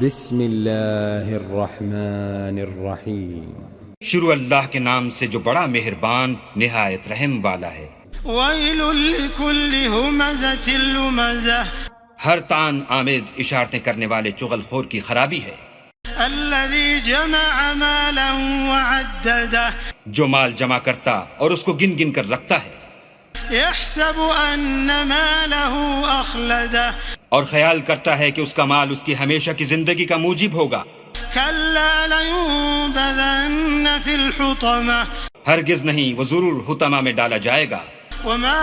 بسم اللہ الرحمن الرحیم۔ شروع اللہ کے نام سے جو بڑا مہربان نہایت رحم والا ہے۔ ویل لکل ہمزۃ لمزہ، ہر تان آمیز اشارتیں کرنے والے چغل خور کی خرابی ہے۔ الذی جمع مالا وعددہ، جو مال جمع کرتا اور اس کو گن گن کر رکھتا ہے، یحسب ان مالہ اخلدہ، اور خیال کرتا ہے کہ اس کا مال اس کی ہمیشہ کی زندگی کا موجب ہوگا۔ کلا لینبذن فی الحطمہ، ہرگز نہیں، وہ ضرور حطمہ میں ڈالا جائے گا۔ وما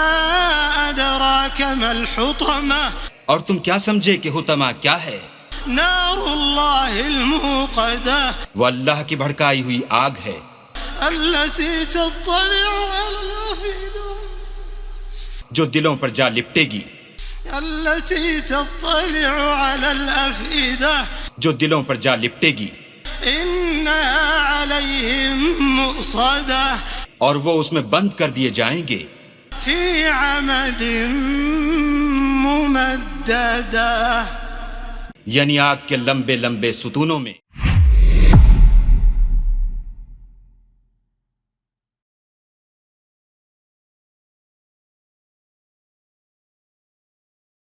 ادراک ما الحطمہ، اور تم کیا سمجھے کہ حطمہ کیا ہے؟ نار اللہ الموقدہ، وہ اللہ کی بھڑکائی ہوئی آگ ہے، التي تطلع على الافئدہ، جو دلوں پر جا لپٹے گی، التي تطلع على الافئدہ، جو دلوں پر جا لپٹے گی، انها عليهم مؤصدہ، اور وہ اس میں بند کر دیے جائیں گے، فی عمد ممددہ، یعنی آگ کے لمبے لمبے ستونوں میں۔